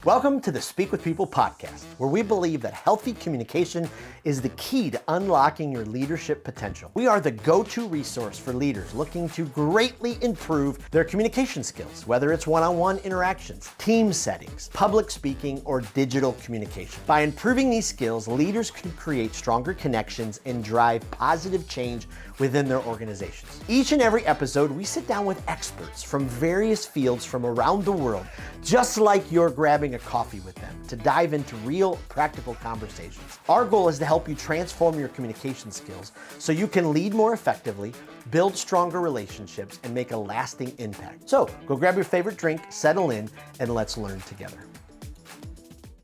Welcome to the Speak with People podcast, where we believe that healthy communication is the key to unlocking your leadership potential. We are the go-to resource for leaders looking to greatly improve their communication skills, whether it's one-on-one interactions, team settings, public speaking, or digital communication. By improving these skills, leaders can create stronger connections and drive positive change within their organizations. Each and every episode, we sit down with experts from various fields from around the world, just like you're grabbing a coffee with them, to dive into real, practical conversations. Our goal is to help you transform your communication skills so you can lead more effectively, build stronger relationships, and make a lasting impact. So go grab your favorite drink, settle in, and let's learn together.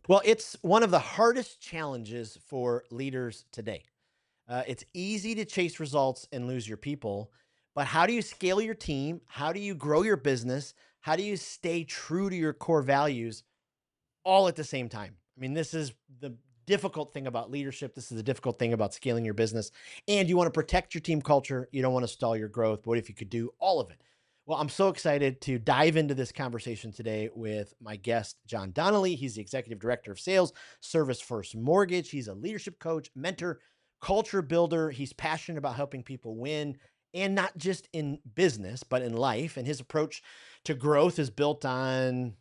Well, it's one of the hardest challenges for leaders today. It's easy to chase results and lose your people, but how do you scale your team? How do you grow your business? How do you stay true to your core values all at the same time? I mean, this is the difficult thing about leadership. This is the difficult thing about scaling your business. And you want to protect your team culture. You don't want to stall your growth. But what if you could do all of it? Well, I'm so excited to dive into this conversation today with my guest, John Donnelly. He's the Executive Director of Sales, Service First Mortgage. He's a leadership coach, mentor, culture builder. He's passionate about helping people win, and not just in business, but in life. And his approach to growth is built on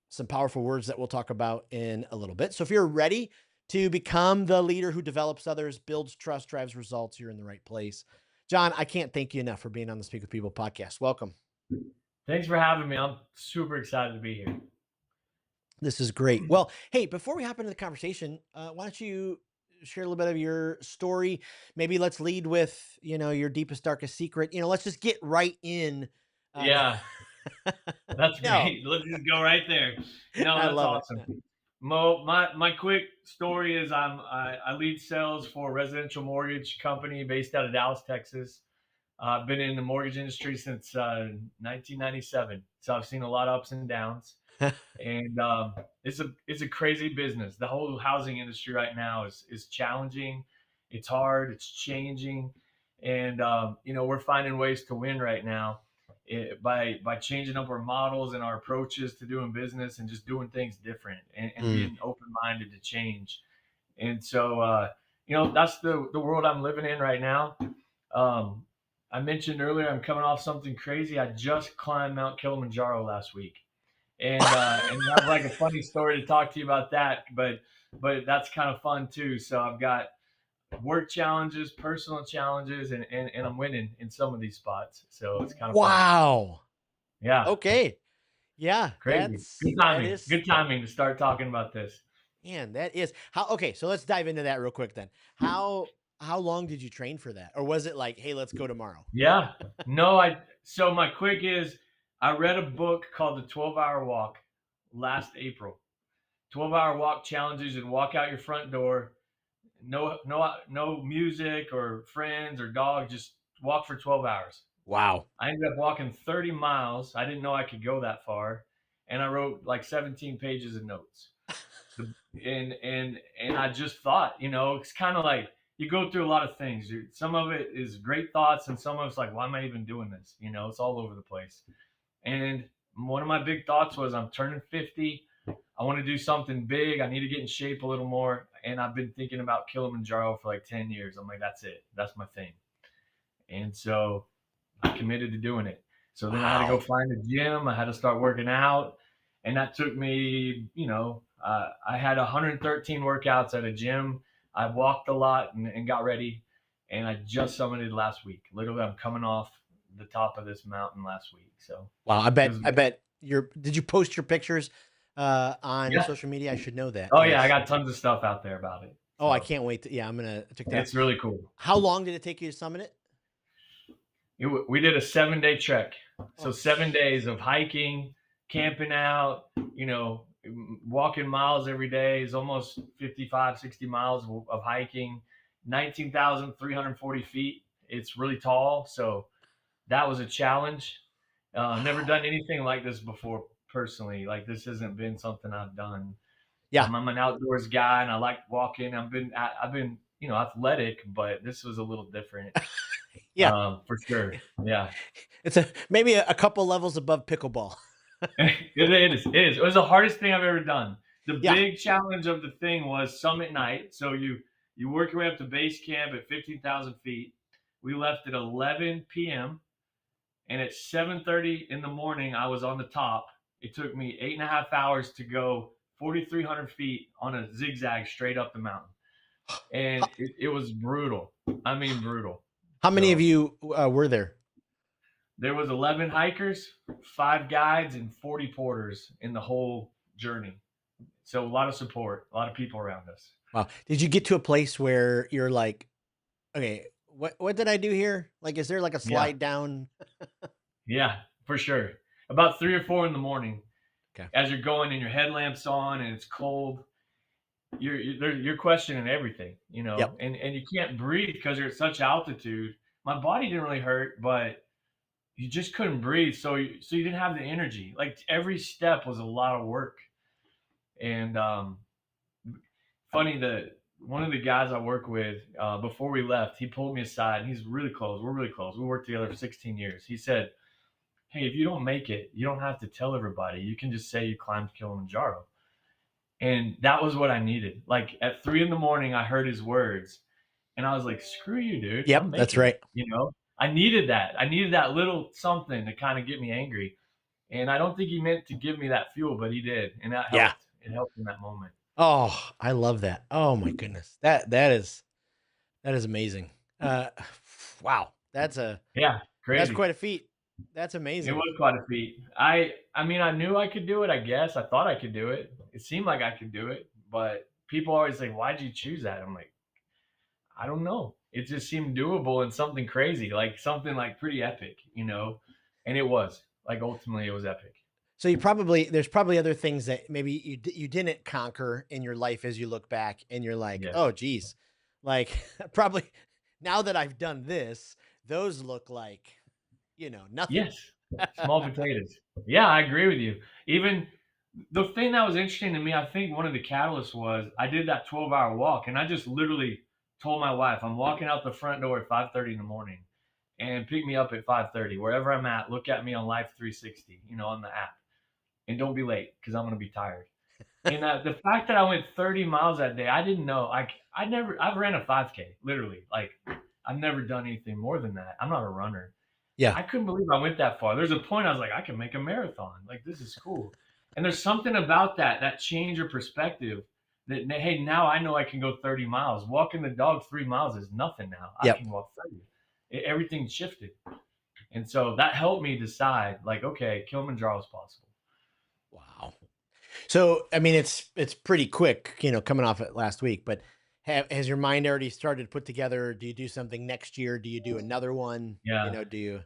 some powerful words that we'll talk about in a little bit. So if you're ready to become the leader who develops others, builds trust, drives results, you're in the right place. John, I can't thank you enough for being on the Speak with People podcast. Welcome. Thanks for having me. I'm super excited to be here. This is great. Well, hey, before we hop into the conversation, why don't you share a little bit of your story? Maybe let's lead with, your deepest, darkest secret. Let's just get right in. Yeah, that's great. Let's just go right there. No, I that's love awesome. it. Mo, my quick story is I lead sales for a residential mortgage company based out of Dallas, Texas. I've been in the mortgage industry since 1997, so I've seen a lot of ups and downs. And it's a crazy business. The whole housing industry right now is challenging. It's hard. It's changing, and we're finding ways to win right now by changing up our models and our approaches to doing business and just doing things different and being open minded to change. And so that's the world I'm living in right now. I mentioned earlier I'm coming off something crazy. I just climbed Mount Kilimanjaro last week. And I have like a funny story to talk to you about that, but that's kind of fun too. So I've got work challenges, personal challenges, and I'm winning in some of these spots. So it's kind of Wow. fun. Yeah. Okay. Yeah. Crazy. Good timing. Good timing to start talking about this. Man, that is how. Okay, so let's dive into that real quick then. How long did you train for that, or was it like, hey, let's go tomorrow? Yeah. No, so my quick is I read a book called The 12-Hour Walk last April. 12-hour walk challenges. You'd walk out your front door, no music or friends or dog, just walk for 12 hours. Wow. I ended up walking 30 miles. I didn't know I could go that far. And I wrote like 17 pages of notes. And I just thought, it's kind of like you go through a lot of things. Some of it is great thoughts, and some of it's like, why am I even doing this? It's all over the place. And one of my big thoughts was, I'm turning 50. I want to do something big. I need to get in shape a little more. And I've been thinking about Kilimanjaro for like 10 years. I'm like, that's it. That's my thing. And so I committed to doing it. So then I had to go find a gym. I had to start working out. And that took me, I had 113 workouts at a gym. I walked a lot and got ready. And I just summited last week. Literally, I'm coming off the top of this mountain last week. So wow, I bet did you post your pictures on social media? I should know that. Oh, yeah, I got tons of stuff out there about it. Oh, I can't wait to, I'm gonna check that out. It's really cool. How long did it take you to summit it? We did a 7-day trek. So 7 days of hiking, camping out, walking miles every day. Is almost 55, 60 miles of hiking, 19,340 feet. It's really tall. So that was a challenge. Never done anything like this before personally. Like, this hasn't been something I've done. Yeah. I'm an outdoors guy and I like walking. I've been athletic, but this was a little different. Yeah, for sure. Yeah. It's maybe a couple levels above pickleball. It is. It is. It was the hardest thing I've ever done. The Yeah. big challenge of the thing was summit night. So you work your way up to base camp at 15,000 feet. We left at 11 p.m. and at 7:30 in the morning, I was on the top. It took me 8.5 hours to go 4,300 feet on a zigzag straight up the mountain, and How, it was brutal. I mean, brutal. how many of So you were there? there was 11 hikers, 5 guides, and 40 porters in the whole journey. So a lot of support, a lot of people around us. Wow. Did you get to a place where you're like, okay, what did I do here? Like, is there like a Yeah, slide down? yeah, for sure. About 3 or 4 in the morning, Okay. as you're going and your headlamps on and it's cold, you're questioning everything, Yep. and you can't breathe because you're at such altitude. My body didn't really hurt, but you just couldn't breathe, so you didn't have the energy. Like every step was a lot of work, and funny that one of the guys I work with, before we left, he pulled me aside. And he's really close. We're really close. We worked together for 16 years. He said, "Hey, if you don't make it, you don't have to tell everybody. You can just say you climbed Kilimanjaro." And that was what I needed. Like at 3 in the morning, I heard his words, and I was like, "Screw you, dude! I'm Yep. That's making it." right. I needed that. I needed that little something to kind of get me angry. And I don't think he meant to give me that fuel, but he did, and that Yeah. helped. It helped in that moment. Oh, I love that. Oh my goodness. That is amazing. Uh, wow. Yeah, That's crazy. quite a feat. That's It amazing. was quite a feat. I mean, I knew I could do it, I guess. I thought I could do it. It seemed like I could do it, but people always say, "Why'd you choose that?" I'm like, "I don't know. It just seemed doable and something crazy, like something like pretty epic. And it was. Like ultimately it was epic. So there's probably other things that maybe you didn't conquer in your life as you look back and you're like, Yes. "Oh geez." Like probably now that I've done this, those look like, nothing. Yes. Small potatoes. Yeah, I agree with you. Even the thing that was interesting to me, I think one of the catalysts was I did that 12-hour walk and I just literally told my wife, I'm walking out the front door at 5:30 in the morning and pick me up at 5:30 wherever I'm at. Look at me on Life 360, on the app, and don't be late because I'm going to be tired. And the fact that I went 30 miles that day, I didn't know. I've ran a 5K, literally. Like, I've never done anything more than that. I'm not a runner. Yeah. I couldn't believe I went that far. There's a point I was like, I can make a marathon. Like, this is cool. And there's something about that change of perspective that, hey, now I know I can go 30 miles. Walking the dog 3 miles is nothing now. I Yep. can walk 30. Everything shifted. And so that helped me decide, like, okay, Kilimanjaro is possible. Wow. So, I mean, it's pretty quick, coming off it last week, but has your mind already started to put together? Do you do something next year? Do you do another one? Yeah. Do you?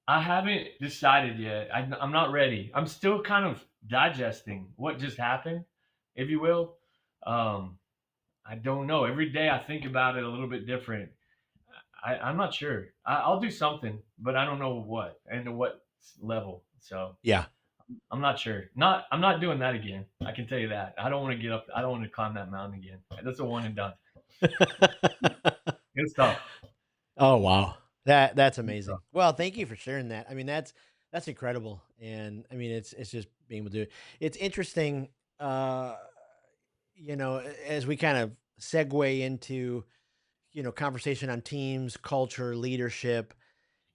I haven't decided yet. I'm not ready. I'm still kind of digesting what just happened, if you will. Um, I don't know. Every day I think about it a little bit different. I'm not sure. I'll do something, but I don't know what and to what level. So Yeah. I'm not sure. I'm not doing that again. I can tell you that. I don't want to get up. I don't want to climb that mountain again. That's a one and done. It's tough. Oh wow. That's It's amazing. tough. Well, thank you for sharing that. I mean, that's incredible. And I mean, it's just being able to do it. It's interesting uh as we kind of segue into, conversation on teams, culture, leadership,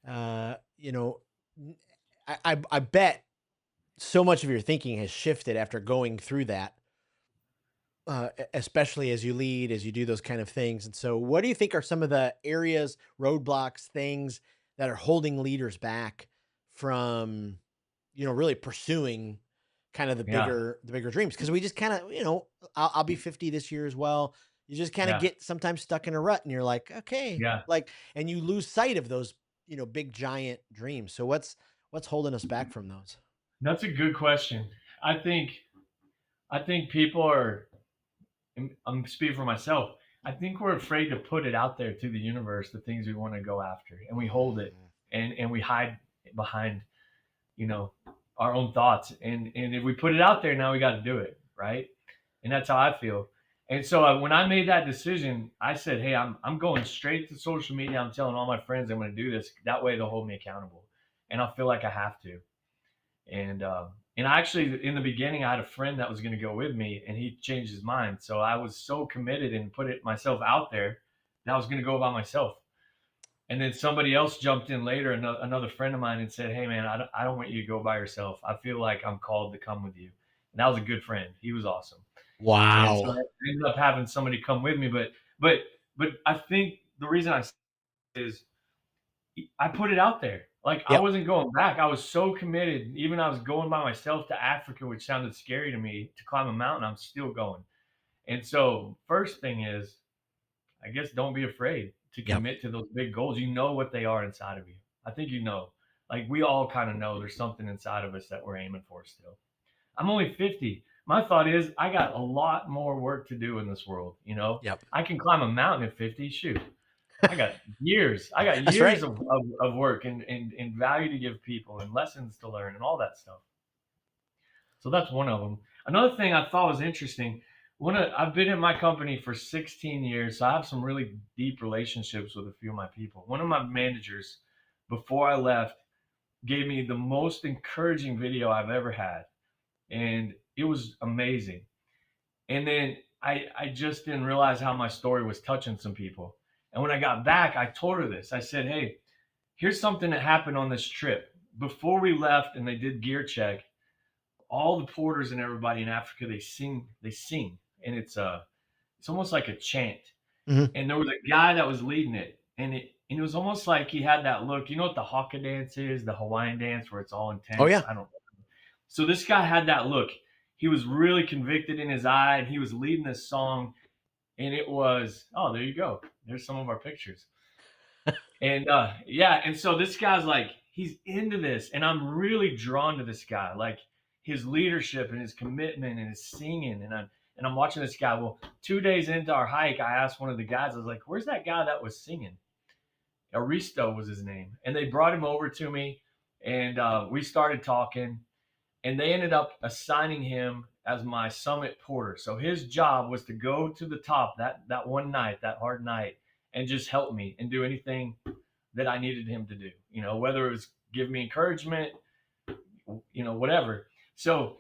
you know, n- I bet so much of your thinking has shifted after going through that, especially as you lead, as you do those kind of things. And so, what do you think are some of the areas, roadblocks, things that are holding leaders back from, really pursuing kind of the Yeah. bigger dreams? Because we just kind of, I'll be 50 this year as well. You just kind of Yeah. get sometimes stuck in a rut, and you're like, okay, Yeah. like, and you lose sight of those, big giant dreams. So what's holding us back from those? That's a good question. I think I think people are. I'm speaking for myself. I think we're afraid to put it out there to the universe, the things we want to go after, and we hold it Mm, and we hide behind, you know, our own thoughts. And if we put it out there, now we got to do it, right? And that's how I feel. And so when I made that decision, I said, "Hey, I'm going straight to social media. I'm telling all my friends I'm going to do this. That way, they'll hold me accountable, and I'll feel like I have to." And I actually, in the beginning, I had a friend that was going to go with me, and he changed his mind. So I was so committed and put it myself out there that I was going to go by myself. And then somebody else jumped in later, another friend of mine, and said, "Hey, man, I don't want you to go by yourself. I feel like I'm called to come with you." And that was a good friend. He was awesome. And so Wow. I ended up having somebody come with me. But but I think the reason I say is I put it out there. Like I Yep. wasn't going back. I was so committed. Even I was going by myself to Africa, which sounded scary to me, to climb a mountain. I'm still going. And so, first thing is, I guess don't be afraid to Yep. commit to those big goals. You know what they are inside of you. I think you know. Like we all kind of know there's something inside of us that we're aiming for still. I'm only 50. My thought is I got a lot more work to do in this world, you know? Yep. I can climb a mountain at 50. Shoot. I got years. I got That's years right. of work and value to give people and lessons to learn and all that stuff. So that's one of them. Another thing I thought was interesting. I've been in my company for 16 years, so I have some really deep relationships with a few of my people. One of my managers, before I left, gave me the most encouraging video I've ever had, and it was amazing. And then I just didn't realize how my story was touching some people. And when I got back, I told her this. I said, "Hey, here's something that happened on this trip. Before we left and they did gear check, all the porters and everybody in Africa they sing, and it's almost like a chant. Hmm. And there was a guy that was leading it, and it was almost like he had that look. You know what the haka dance is, the Hawaiian dance where it's all Oh intense. yeah. I don't. So this guy had that look. He was really convicted in his eye, and he was leading this song, and it was there you go. There's some of our pictures. And yeah, and so this guy's like, he's into this, and I'm really drawn to this guy, like his leadership and his commitment and his singing. And I'm watching this guy. Well, 2 days into our hike, I asked one of the guys, I was like, "Where's that guy that was singing?" Aristo was his name, and they brought him over to me, and we started talking, and they ended up assigning him as my summit porter. So his job was to go to the top that one night, that hard night, and just help me and do anything that I needed him to do, whether it was give me encouragement, whatever. So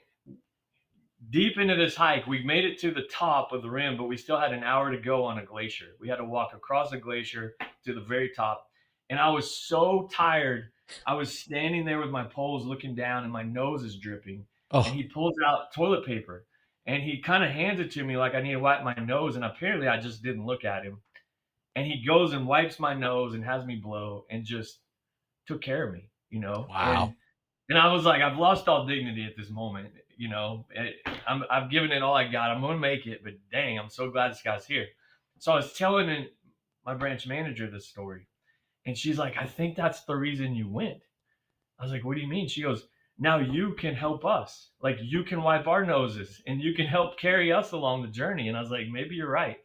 deep into this hike, we made it to the top of the rim, but we still had an hour to go on a glacier. We had to walk across a glacier to the very top. And I was so tired. I was standing there with my poles looking down, and my nose is dripping. And Oh, he pulls out toilet paper, and he kind of hands it to me like I need to wipe my nose. And apparently, I just didn't look at him. And he goes and wipes my nose and has me blow and just took care of me, wow. and I was like, I've lost all dignity at this moment, I've given it all I got. I'm gonna make it, but dang, I'm so glad this guy's here. So I was telling my branch manager this story, and she's like, I think that's the reason you went. I was like, what do you mean? She goes, now you can help us. Like you can wipe our noses and you can help carry us along the journey. And I was like, maybe you're right.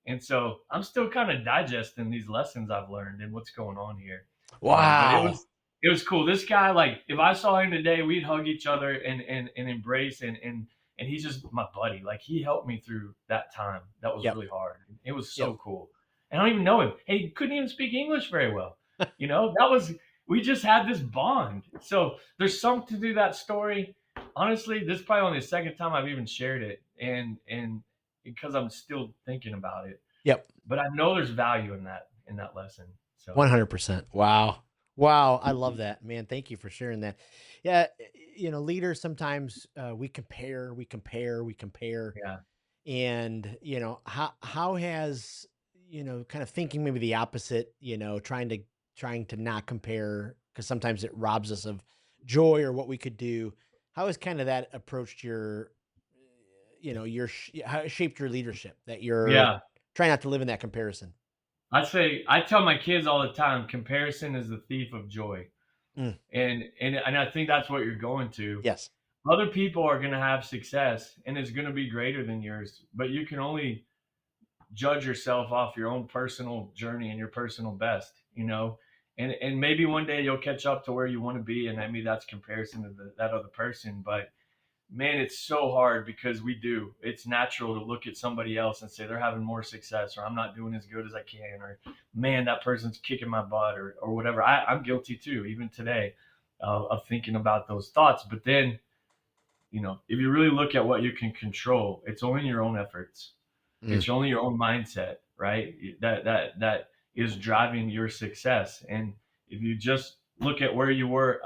And so I'm still kind of digesting these lessons I've learned and what's going on here. But it Wow. was it was cool. This guy, like, if I saw him today, we'd hug each other and embrace and he's just my buddy. Like he helped me through that time. That was Yep. really hard. It was Yep. so cool. And I don't even know him. And he couldn't even speak English very well. That was we just had this bond. So there's something to that story. Honestly, this is probably only the second time I've even shared it. And because I'm still thinking about it. Yep. But I know there's value in that lesson. So 100%. Wow. Wow. I love that, man. Thank you for sharing that. Yeah. Leaders sometimes we compare, we compare. yeah. And, how has, kind of thinking maybe the opposite, trying to not compare because sometimes it robs us of joy or what we could do. How has kind of that approached how it shaped your leadership that you're Yeah. trying not to live in that comparison? I tell my kids all the time, comparison is the thief of joy. Mm, And I think that's what you're going to. yes. Other people are going to have success and it's going to be greater than yours, but you can only judge yourself off your own personal journey and your personal best. And maybe one day you'll catch up to where you want to be, and maybe that's comparison to that other person. But man, it's so hard because it's natural to look at somebody else and say they're having more success, or I'm not doing as good as I can, or man, that person's kicking my butt, or whatever. I'm guilty too, even today. of thinking about those thoughts. But then, if you really look at what you can control, it's only your own efforts. Mm. It's only your own mindset, right? That is driving your success. And if you just look at where you were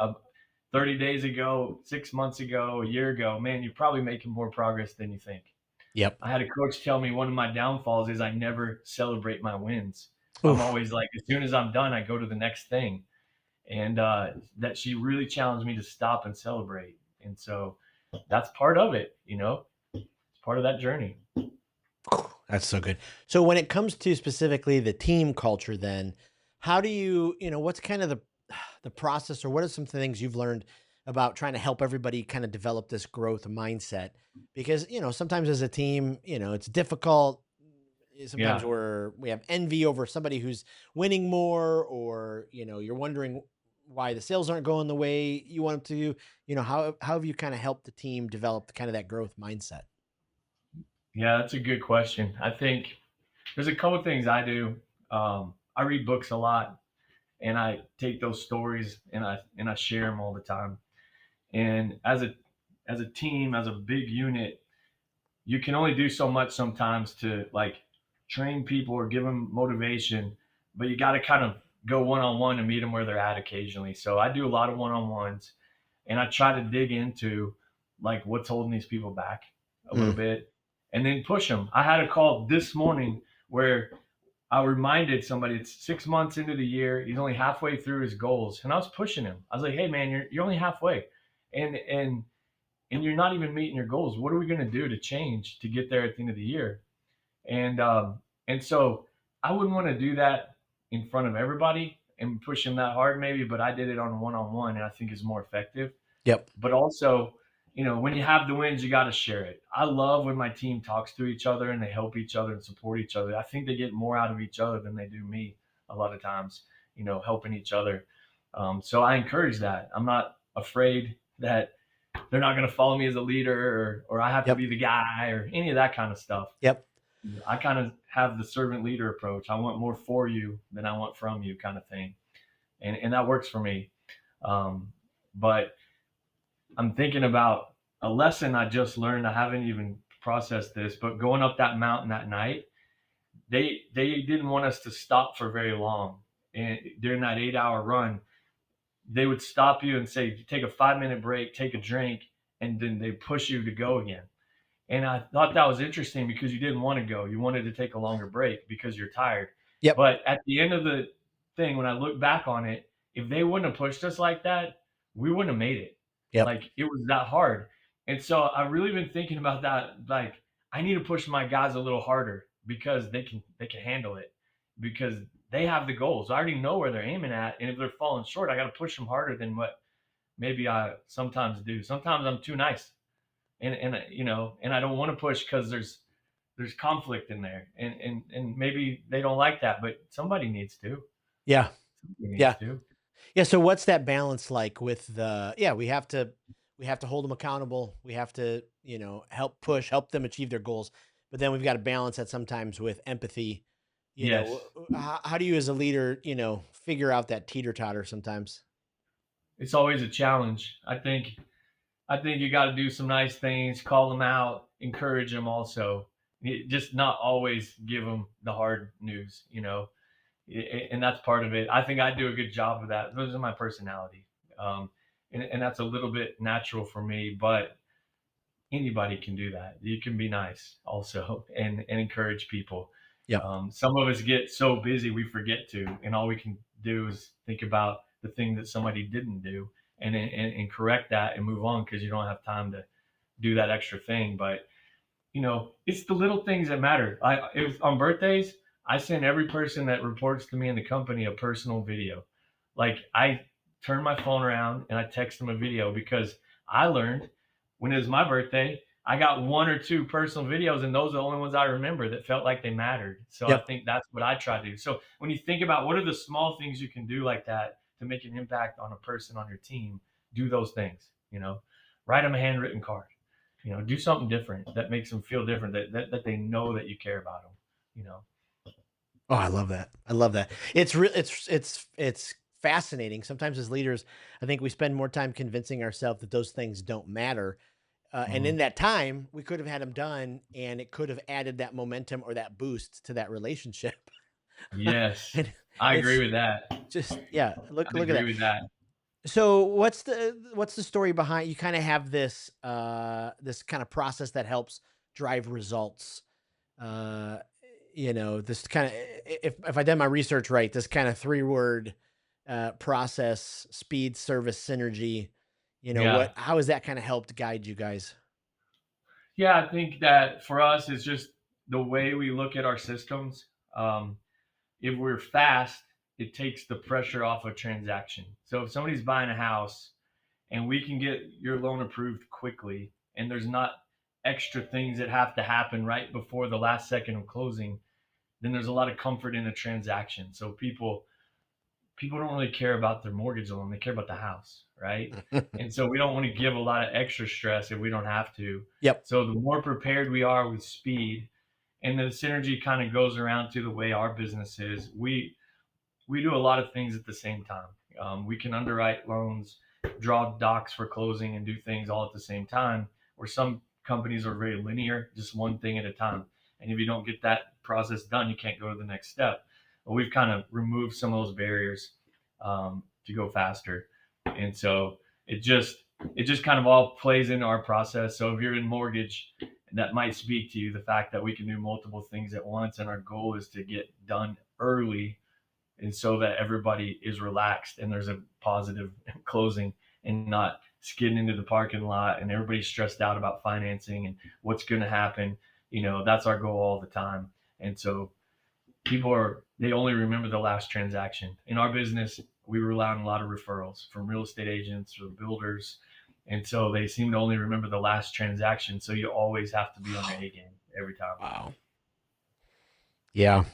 30 days ago, 6 months ago, a year ago, man, you're probably making more progress than you think. Yep. I had a coach tell me one of my downfalls is I never celebrate my wins. I'm Oof. always like, as soon as I'm done, I go to the next thing. And that she really challenged me to stop and celebrate. And so that's part of it, it's part of that journey. That's so good. So when it comes to specifically the team culture, then how do you, what's kind of the process, or what are some things you've learned about trying to help everybody kind of develop this growth mindset? Because, sometimes as a team, it's difficult. Sometimes Yeah. we have envy over somebody who's winning more, or, you're wondering why the sales aren't going the way you want them to. How have you kind of helped the team develop kind of that growth mindset? Yeah, that's a good question. I think there's a couple of things I do. I read books a lot, and I take those stories and I share them all the time. And as a team, as a big unit, you can only do so much sometimes to like train people or give them motivation, but you got to kind of go one on one and meet them where they're at occasionally. So I do a lot of one on ones, and I try to dig into like what's holding these people back a little Mm. bit, and then push them. I had a call this morning where I reminded somebody it's 6 months into the year. He's only halfway through his goals, and I was pushing him. I was like, "Hey, man, you're only halfway, and you're not even meeting your goals. What are we going to do to change to get there at the end of the year?" And so I wouldn't want to do that in front of everybody and push him that hard, maybe. But I did it on one, and I think is more effective. Yep. But also, when you have the wins, you got to share it. I love when my team talks to each other and they help each other and support each other. I think they get more out of each other than they do me a lot of times, helping each other. So I encourage that. I'm not afraid that they're not going to follow me as a leader, or I have to Yep. be the guy or any of that kind of stuff. Yep. I kind of have the servant leader approach. I want more for you than I want from you kind of thing. And that works for me. But I'm thinking about a lesson I just learned. I haven't even processed this, but going up that mountain that night, they didn't want us to stop for very long. And during that 8 hour run, they would stop you and say, take a 5 minute break, take a drink, and then they push you to go again. And I thought that was interesting because you didn't want to go. You wanted to take a longer break because you're tired. Yep. But at the end of the thing, when I look back on it, if they wouldn't have pushed us like that, we wouldn't have made it. Yep. Like it was that hard. And so I've really been thinking about that. Like I need to push my guys a little harder because they can handle it because they have the goals. I already know where they're aiming at. And if they're falling short, I got to push them harder than what maybe I sometimes do. Sometimes I'm too nice and I don't want to push because there's conflict in there, and maybe they don't like that, but somebody needs to. Yeah. Somebody needs Yeah. to. Yeah. So what's that balance like with yeah, we have to hold them accountable. We have to, help them achieve their goals. But then we've got to balance that sometimes with empathy. Yes, How do you as a leader, figure out that teeter totter sometimes? it's always a challenge. I think you got to do some nice things, call them out, encourage them. Also, just not always give them the hard news. And that's part of it. I think I do a good job of that. Those are my personality, and that's a little bit natural for me. But anybody can do that. You can be nice also and encourage people. Yep. Some of us get so busy we forget to, and all we can do is think about the thing that somebody didn't do and correct that and move on because you don't have time to do that extra thing. But it's the little things that matter. If on birthdays, I send every person that reports to me in the company a personal video. Like I turn my phone around and I text them a video because I learned when it was my birthday, I got one or two personal videos, and those are the only ones I remember that felt like they mattered. So I Yep. think that's what I try to do. So when you think about what are the small things you can do like that to make an impact on a person on your team, do those things. Write them a handwritten card. Do something different that makes them feel different. That they know that you care about them. Oh, I love that. I love that. It's real. It's fascinating. Sometimes as leaders, I think we spend more time convincing ourselves that those things don't matter. And Mhm. in that time, we could have had them done, and it could have added that momentum or that boost to that relationship. Yes, And I agree it's with that. just, yeah, I look at agree that. with that. So what's the story behind, you kind of have this this kind of process that helps drive results. Uh this kind of, if I did my research right, this kind of three-word process: speed, service, synergy. Yeah. How has that kind of helped guide you guys? Yeah, I think that for us, it's just the way we look at our systems. Um, if we're fast, it takes the pressure off a transaction. So if somebody's buying a house and we can get your loan approved quickly, and there's not extra things that have to happen right before the last second of closing, then there's a lot of comfort in a transaction. So people don't really care about their mortgage loan; they care about the house, right? And so we don't want to give a lot of extra stress if we don't have to. Yep. So the more prepared we are with speed, and the synergy kind of goes around to the way our business is. We do a lot of things at the same time. We can underwrite loans, draw docs for closing, and do things all at the same time. Where some companies are very linear, just one thing at a time. And if you don't get that process done, you can't go to the next step. But we've kind of removed some of those barriers to go faster, and so it just kind of all plays into our process. So if you're in mortgage, that might speak to you the fact that we can do multiple things at once, and our goal is to get done early and so that everybody is relaxed and there's a positive closing and not skidding into the parking lot and everybody's stressed out about financing and what's going to happen. That's our goal all the time. And so they only remember the last transaction. In our business, we rely on a lot of referrals from real estate agents or builders. And so they seem to only remember the last transaction. So you always have to be on your A game every time. Wow. Yeah.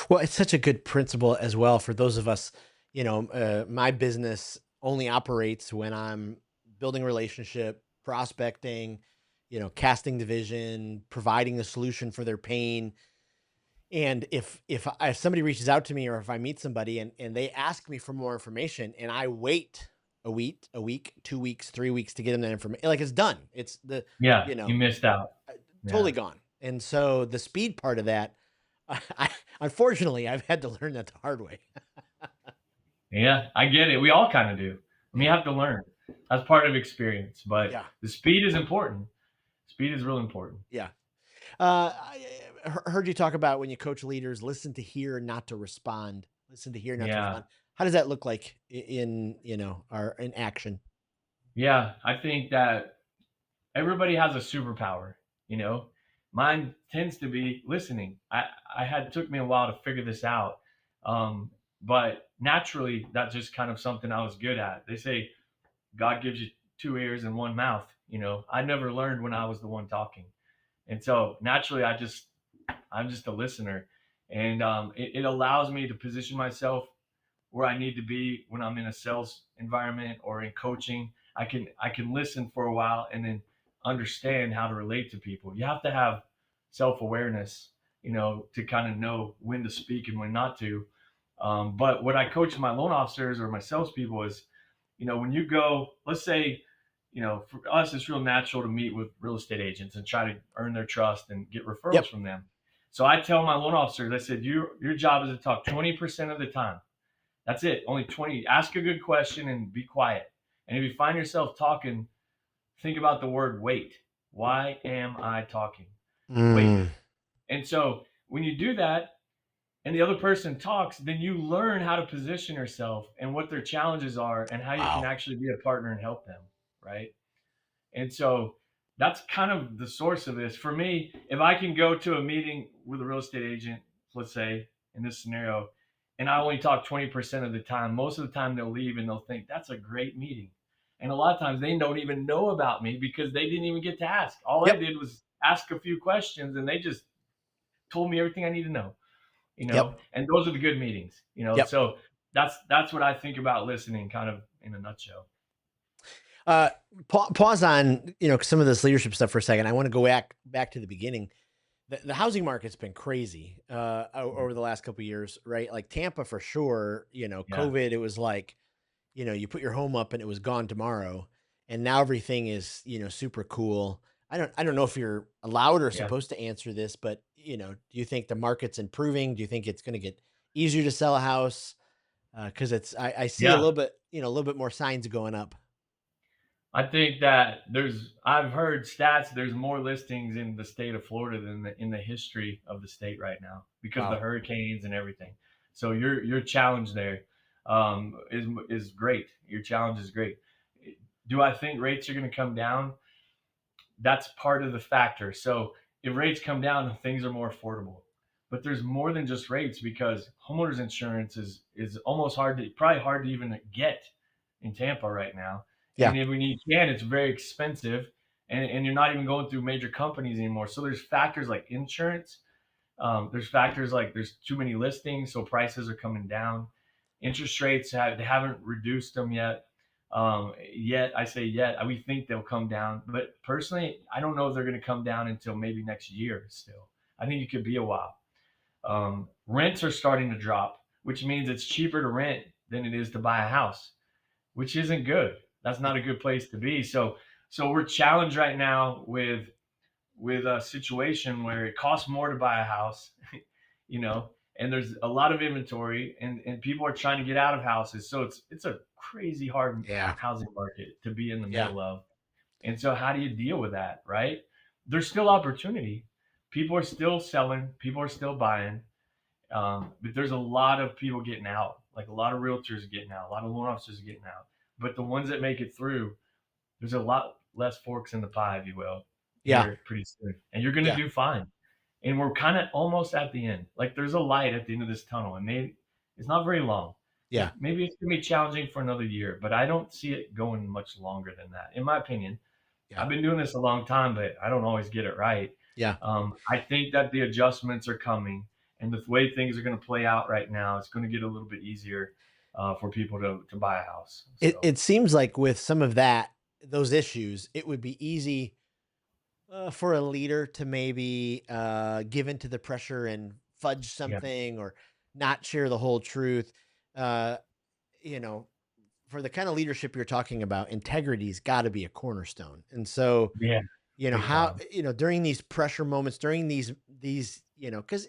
Well, it's such a good principle as well for those of us. My business only operates when I'm building relationship, prospecting, casting the vision, providing the solution for their pain. And if somebody reaches out to me, or if I meet somebody and they ask me for more information, and I wait a week, 2 weeks, 3 weeks to get them that information, like, it's done. It's the Yeah, you you know missed out. totally Yeah. gone. And so the speed part of that, I unfortunately, I've had to learn that the hard way. Yeah, I get it. We all kind of do. I mean, you Yeah. have to learn. That's part of experience, but Yeah. the speed is important. Speed is real important. Yeah. Heard you talk about when you coach leaders: listen to hear, not to respond. Listen to hear, not to Yeah. respond. How does that look like in, our in action? Yeah, I think that everybody has a superpower, you know. Mine tends to be listening. I had took me a while to figure this out. Um, but naturally that's just kind of something I was good at. They say God gives you two ears and one mouth, I never learned when I was the one talking. And so naturally I'm just a listener. And it allows me to position myself where I need to be when I'm in a sales environment or in coaching. I can listen for a while and then understand how to relate to people. You have to have self awareness, to kind of know when to speak and when not to. But what I coach my loan officers or my salespeople is, when you go, let's say, for us, it's real natural to meet with real estate agents and try to earn their trust and get referrals Yep. from them. So I tell my loan officers, I said, your job is to talk 20% of the time. That's it. Only 20. Ask a good question and be quiet. And if you find yourself talking, think about the word wait. Why am I talking? Wait. Mm. And so when you do that and the other person talks, then you learn how to position yourself and what their challenges are and how you can Wow. actually be a partner and help them. Right. And so that's kind of the source of this. For me, if I can go to a meeting with a real estate agent, let's say in this scenario, and I only talk 20% of the time, most of the time they'll leave and they'll think that's a great meeting. And a lot of times they don't even know about me because they didn't even get to ask. All I Yep. did was ask a few questions and they just told me everything I need to know, Yep. and those are the good meetings. Yep. So that's what I think about listening kind of in a nutshell. Uh, Pause on, some of this leadership stuff for a second. I want to go back to the beginning. the housing market's been crazy over the last couple of years, right? Like Tampa for sure, Yeah. COVID, it was like, you put your home up and it was gone tomorrow. And now everything is, super cool. I don't know if you're allowed or Yeah. supposed to answer this, but do you think the market's improving? Do you think it's going to get easier to sell a house? Cause I see a Yeah. little bit, a little bit more signs going up. I think that I've heard stats, there's more listings in the state of Florida than in the history of the state right now because of the Wow. hurricanes and everything. So your challenge there is great. Your challenge is great. Do I think rates are going to come down? That's part of the factor. So if rates come down, things are more affordable. But there's more than just rates because homeowners insurance is almost probably hard to even get in Tampa right now. Yeah. And when you can, it's very expensive, and you're not even going through major companies anymore. So there's factors like insurance. There's factors like there's too many listings, so prices are coming down. Interest rates they haven't reduced them yet. Yet I say yet we think they'll come down, but personally, I don't know if they're going to come down until maybe next year. Still, I think it could be a while. Rents are starting to drop, which means it's cheaper to rent than it is to buy a house, which isn't good. That's not a good place to be. So we're challenged right now with a situation where it costs more to buy a house, you know, and there's a lot of inventory and people are trying to get out of houses. So it's a crazy hard Yeah. housing market to be in the Yeah. middle of. And so how do you deal with that, right? There's still opportunity. People are still selling, people are still buying. But there's a lot of people getting out, like a lot of realtors getting out, a lot of loan officers getting out. But the ones that make it through, there's a lot less forks in the pie, if you will, Yeah. here pretty soon. And you're going to Yeah. do fine. And we're kind of almost at the end. Like there's a light at the end of this tunnel, and maybe it's not very long. Yeah. Maybe it's going to be challenging for another year, but I don't see it going much longer than that, in my opinion. Yeah. I've been doing this a long time, but I don't always get it right. Yeah. I think that the adjustments are coming, and the way things are going to play out right now, it's going to get a little bit easier for people to buy a house. It So it seems like with some of those issues, it would be easy for a leader to maybe give into the pressure and fudge yeah, something or not share the whole truth. Uh, you know, for the kind of leadership you're talking about, integrity's got to be a cornerstone. And so, yeah, big how, time. during these pressure moments, during these, because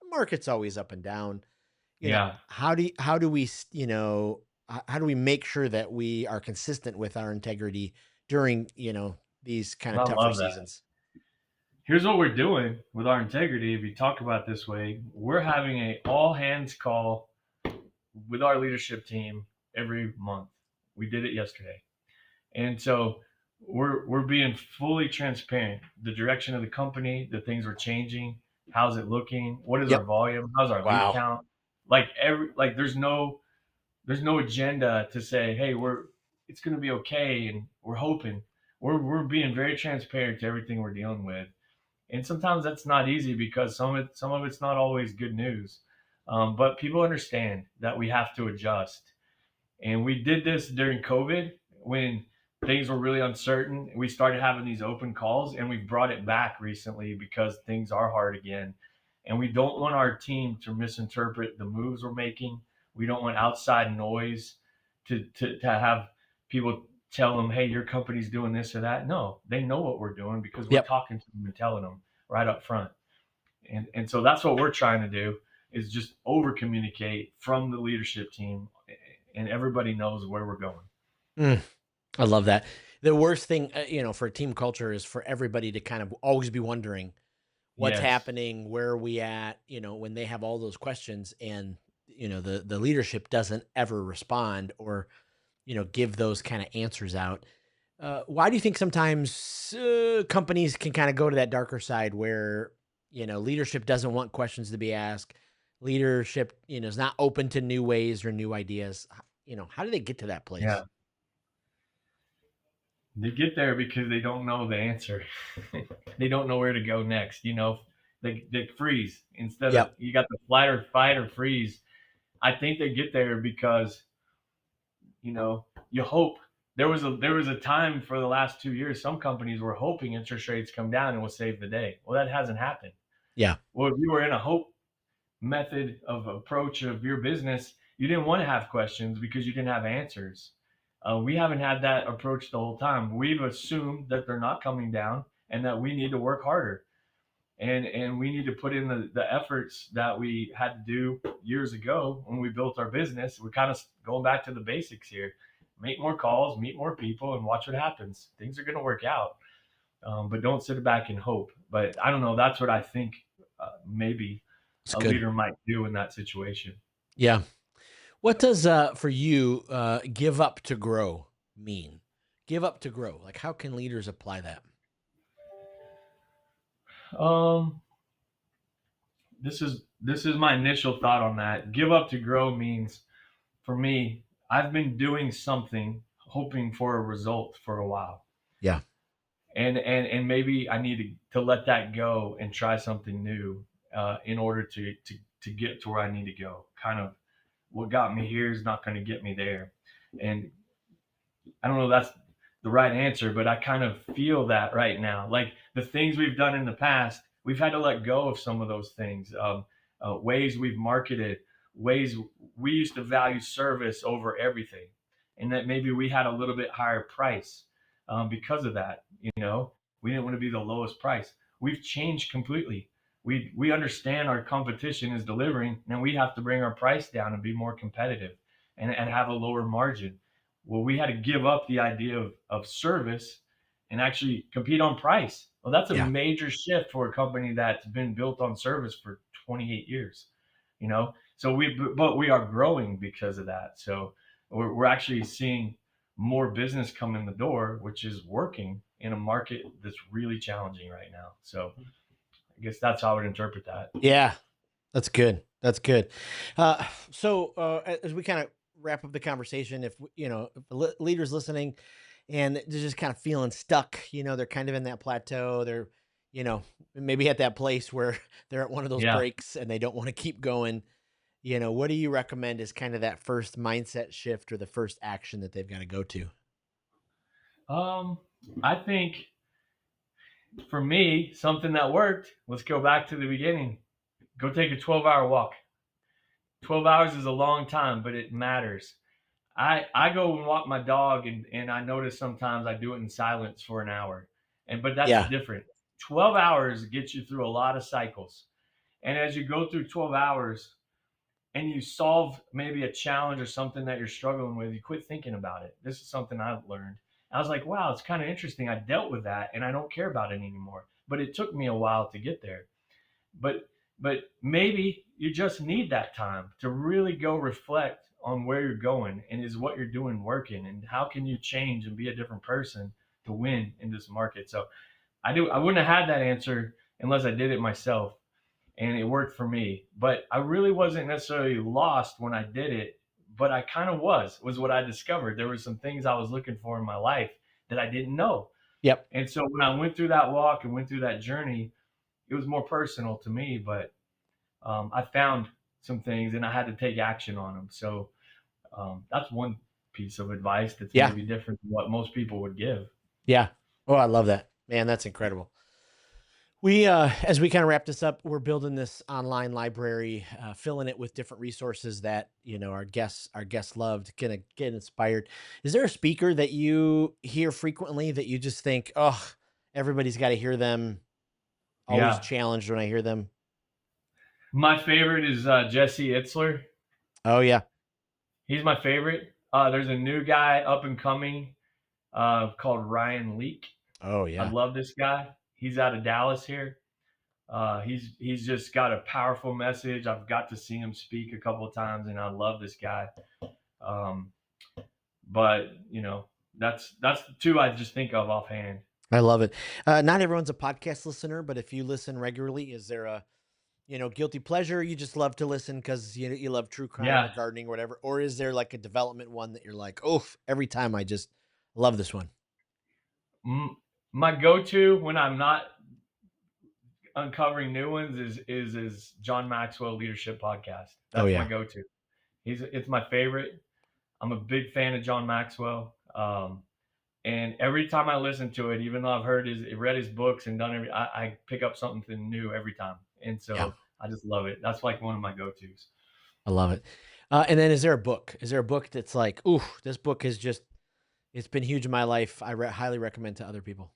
market's always up and down. Yeah, How do we, how do we make sure that we are consistent with our integrity during, these kind of I tougher love that. seasons? Here's what we're doing with our integrity. If you talk about it this way, we're having a all hands call with our leadership team every month. We did it yesterday. And so we're being fully transparent. The direction of the company, the things are changing. How's it looking? What is our Yep. volume? How's our lead Wow. count? Like there's no agenda to say, hey, it's going to be okay and we're hoping. We're being very transparent to everything we're dealing with. And sometimes that's not easy because some of it's not always good news. But people understand that we have to adjust. And we did this during COVID when things were really uncertain. We started having these open calls and we've brought it back recently because things are hard again. And we don't want our team to misinterpret the moves we're making. We don't want outside noise to have people tell them, hey, your company's doing this or that. No, they know what we're doing because we're Yep. talking to them and telling them right up front. And so that's what we're trying to do is just over communicate from the leadership team and everybody knows where we're going. Mm, I love that. The worst thing, for team culture is for everybody to kind of always be wondering what's Yes. happening, where are we at, when they have all those questions and, the leadership doesn't ever respond or, give those kind of answers out. Why do you think sometimes companies can kind of go to that darker side where, leadership doesn't want questions to be asked? Leadership, is not open to new ways or new ideas. How do they get to that place? Yeah. They get there because they don't know the answer. They don't know where to go next. They freeze instead of Yep. you got the flight or fight or freeze. I think they get there because you hope there was a time for the last 2 years some companies were hoping interest rates come down and will save the day. Well, that hasn't happened. Yeah. Well, if you were in a hope method of approach of your business, you didn't want to have questions because you didn't have answers. We haven't had that approach the whole time. We've assumed that they're not coming down and that we need to work harder. And we need to put in the efforts that we had to do years ago when we built our business. We're kind of going back to the basics here. Make more calls, meet more people, and watch what happens. Things are going to work out, but don't sit back and hope. But I don't know. That's what I think maybe It's a good. leader might do in that situation. Yeah. What does for you give up to grow mean? Give up to grow. Like how can leaders apply that? Um, this is my initial thought on that. Give up to grow means, for me, I've been doing something hoping for a result for a while. Yeah. And maybe I need to let that go and try something new in order to get to where I need to go. Kind of what got me here is not going to get me there. And I don't know if that's the right answer, but I kind of feel that right now. Like the things we've done in the past, we've had to let go of some of those things. Ways we've marketed, ways we used to value service over everything, and that maybe we had a little bit higher price because of that. We didn't want to be the lowest price. We've changed completely. We understand our competition is delivering, and we have to bring our price down and be more competitive and have a lower margin. Well, we had to give up the idea of service and actually compete on price. Well, that's a Yeah. major shift for a company that's been built on service for 28 years, you know? So but we are growing because of that. So we're actually seeing more business come in the door, which is working in a market that's really challenging right now. So I guess that's how I would interpret that. Yeah. That's good. That's good. As we kind of wrap up the conversation, if if leaders listening and they're just kind of feeling stuck, they're kind of in that plateau, they're, you know, maybe at that place where they're at one of those Yeah. breaks and they don't want to keep going. What do you recommend is kind of that first mindset shift or the first action that they've got to go to? Um, I think for me, something that worked, let's go back to the beginning. Go take a 12-hour walk. 12 hours is a long time, but it matters. I go and walk my dog, and I notice sometimes I do it in silence for an hour. But that's Yeah. different. 12 hours gets you through a lot of cycles. And as you go through 12 hours and you solve maybe a challenge or something that you're struggling with, you quit thinking about it. This is something I've learned. I was like, wow, it's kind of interesting. I dealt with that and I don't care about it anymore. But it took me a while to get there. But maybe you just need that time to really go reflect on where you're going and is what you're doing working and how can you change and be a different person to win in this market. So I wouldn't have had that answer unless I did it myself, and it worked for me. But I really wasn't necessarily lost when I did it, but I kind of was what I discovered. There were some things I was looking for in my life that I didn't know. Yep. And so when I went through that walk and went through that journey, it was more personal to me, but I found some things and I had to take action on them. So that's one piece of advice that's Yeah. maybe different than what most people would give. Yeah. Oh, I love that, man. That's incredible. We, as we kind of wrap this up, we're building this online library, filling it with different resources that our guests loved, gonna get inspired. Is there a speaker that you hear frequently that you just think, oh, everybody's got to hear them? Always Yeah. challenged when I hear them. My favorite is Jesse Itzler. Oh yeah. He's my favorite. There's a new guy up and coming called Ryan Leak. Oh I yeah. love this guy. He's out of Dallas here. He's just got a powerful message. I've got to see him speak a couple of times, and I love this guy. Um, but that's the two I just think of offhand. I love it. Not everyone's a podcast listener, but if you listen regularly, is there a guilty pleasure you just love to listen because you love true crime or Yeah. gardening or whatever, or is there like a development one that you're like, oh, every time I just love this one? My go-to when I'm not uncovering new ones is John Maxwell Leadership Podcast. Oh That's my yeah. go-to. It's my favorite. I'm a big fan of John Maxwell. And every time I listen to it, even though I've read his books and done I pick up something new every time. And Yeah, so I just love it. That's like one of my go-tos. I love it. And then is there a book? Is there a book that's like, ooh, this book is just, it's been huge in my life. Highly recommend to other people.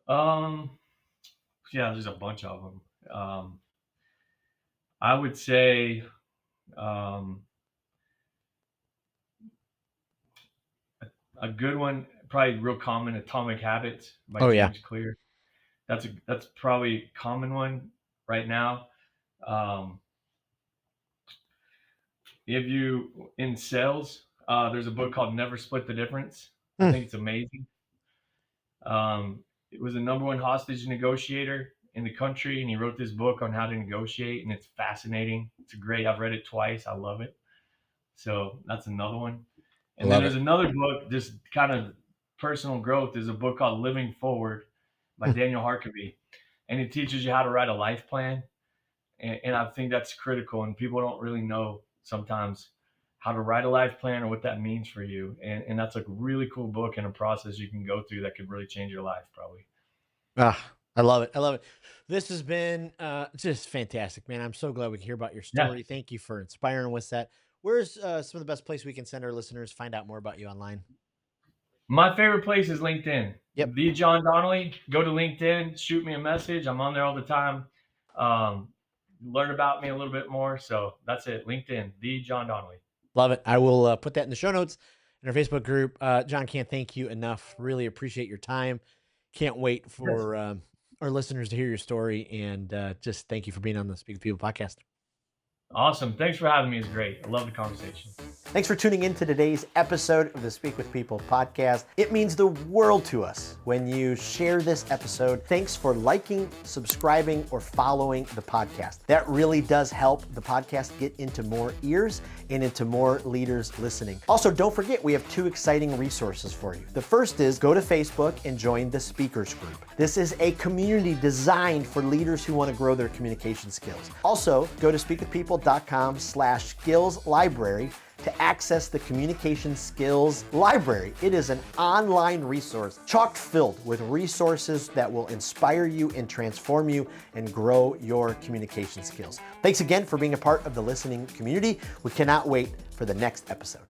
Um, yeah, there's a bunch of them. I would say um, a good one, probably real common, Atomic Habits by Oh yeah. James Clear. That's probably a common one right now. Um, if you in sales, there's a book called Never Split the Difference. I Hmm. think it's amazing. It was a number one hostage negotiator in the country, and he wrote this book on how to negotiate, and it's fascinating. It's great. I've read it twice. I love it. So that's another one. I And then love there's it. another book, just kind of personal growth. There's a book called Living Forward by Hmm. Daniel Harkavy, and it teaches you how to write a life plan. And I think that's critical, and people don't really know sometimes how to write a life plan or what that means for you. And that's a really cool book and a process you can go through that could really change your life, probably. Ah, I love it. I love it. This has been just fantastic, man. I'm so glad we can hear about your Yeah. story. Thank you for inspiring us that. Where's some of the best place we can send our listeners find out more about you online? My favorite place is LinkedIn. Yep. The John Donnelly. Go to LinkedIn, shoot me a message. I'm on there all the time. Um, Learn about me a little bit more. So that's it. LinkedIn, the John Donnelly. Love it. I will put that in the show notes in our Facebook group. John, can't thank you enough. Really appreciate your time. Can't wait Yes. for our listeners to hear your story. And just thank you for being on the Speak with People podcast. Awesome. Thanks for having me. It's great. I love the conversation. Thanks for tuning in to today's episode of the Speak with People podcast. It means the world to us when you share this episode. Thanks for liking, subscribing, or following the podcast. That really does help the podcast get into more ears and into more leaders listening. Also, don't forget, we have two exciting resources for you. The first is go to Facebook and join the speakers group. This is a community designed for leaders who want to grow their communication skills. Also, go to speakwithpeople.com/skills library to access the Communication Skills Library. It is an online resource chock filled with resources that will inspire you and transform you and grow your communication skills. Thanks again for being a part of the listening community. We cannot wait for the next episode.